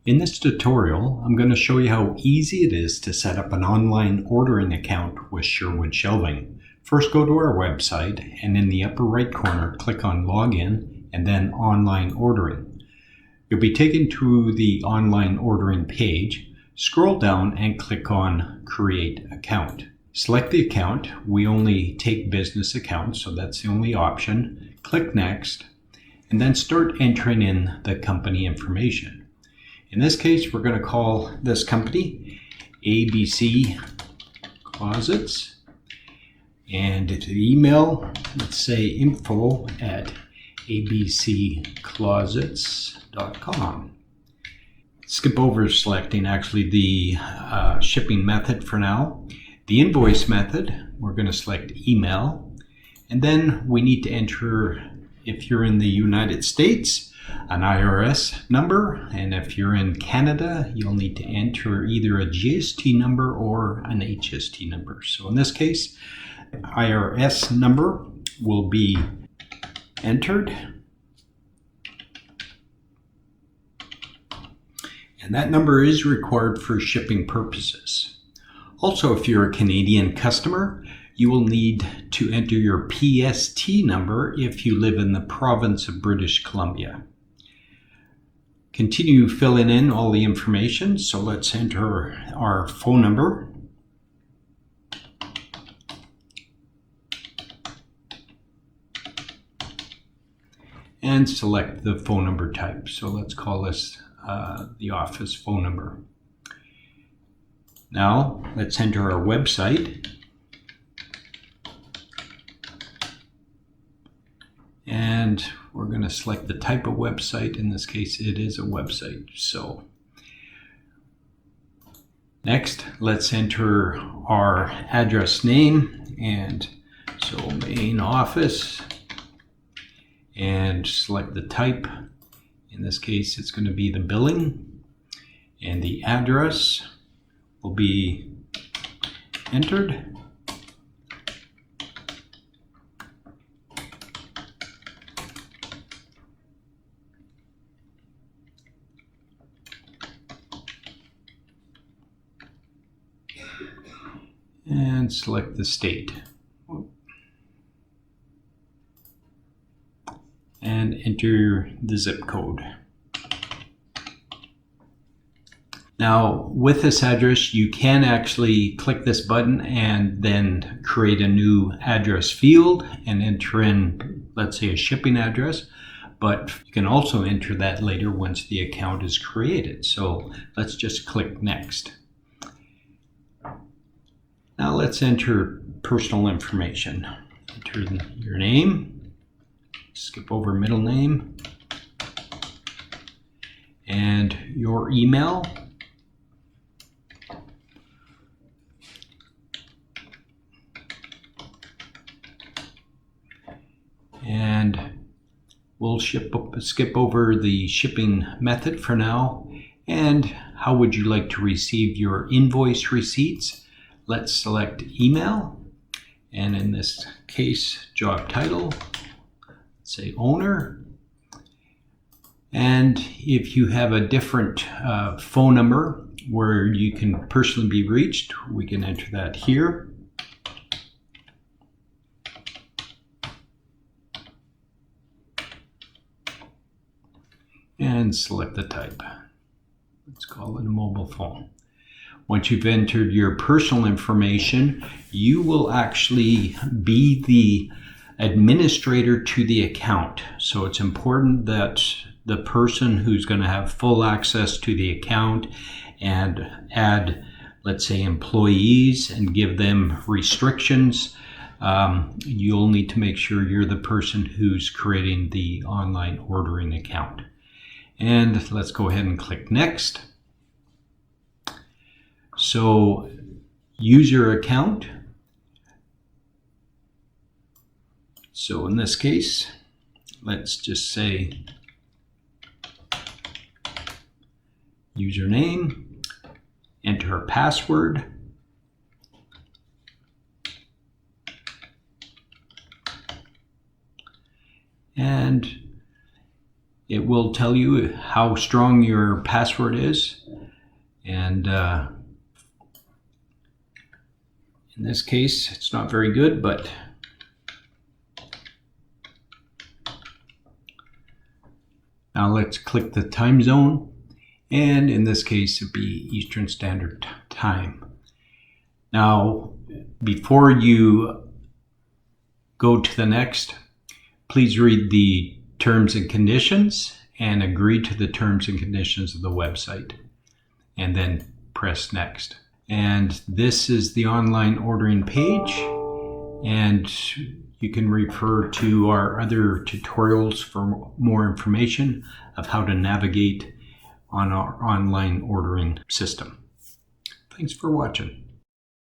In this tutorial, I'm going to show you how easy it is to set up an online ordering account with Sherwood Shelving. First, go to our website and in the upper right corner, click on Login and then Online Ordering. You'll be taken to the online ordering page. Scroll down and click on Create Account. Select the account. We only take business accounts, so that's the only option. Click Next and then start entering in the company information. In this case, we're going to call this company ABC Closets, and the email, let's say info@abcclosets.com. Skip over selecting actually the shipping method for now. The invoice method, we're going to select email, and then we need to enter, if you're in the United States, an IRS number, and if you're in Canada, you'll need to enter either a GST number or an HST number. So in this case, IRS number will be entered, and that number is required for shipping purposes. Also, if you're a Canadian customer, you will need to enter your PST number if you live in the province of British Columbia. Continue filling in all the information. So let's enter our phone number. And select the phone number type. So let's call this the office phone number. Now let's enter our website. And we're going to select the type of website. In this case, it is a website. So next, let's enter our address name. And so main office, and select the type. In this case, it's going to be the billing, and the address will be entered. And select the state. And enter the zip code. Now, with this address, you can actually click this button and then create a new address field and enter in, let's say, a shipping address. But you can also enter that later once the account is created. So let's just click Next. Now let's enter personal information. Enter your name, skip over middle name, and your email. And we'll skip over the shipping method for now. And how would you like to receive your invoice receipts? Let's select email, and in this case, job title, say owner. And if you have a different phone number where you can personally be reached, we can enter that here. And select the type. Let's call it a mobile phone. Once you've entered your personal information, you will actually be the administrator to the account. So it's important that the person who's going to have full access to the account and add, let's say, employees and give them restrictions, you'll need to make sure you're the person who's creating the online ordering account. And let's go ahead and click Next. So user account. So in this case, let's just say username, enter a password, and It will tell you how strong your password is, and in this case it's not very good, but now let's click the time zone, and in this case it'd be Eastern Standard Time. Now, before you go to the next, please read the terms and conditions and agree to the terms and conditions of the website, and then press next. And this is the online ordering page, and you can refer to our other tutorials for more information of how to navigate on our online ordering system. Thanks for watching.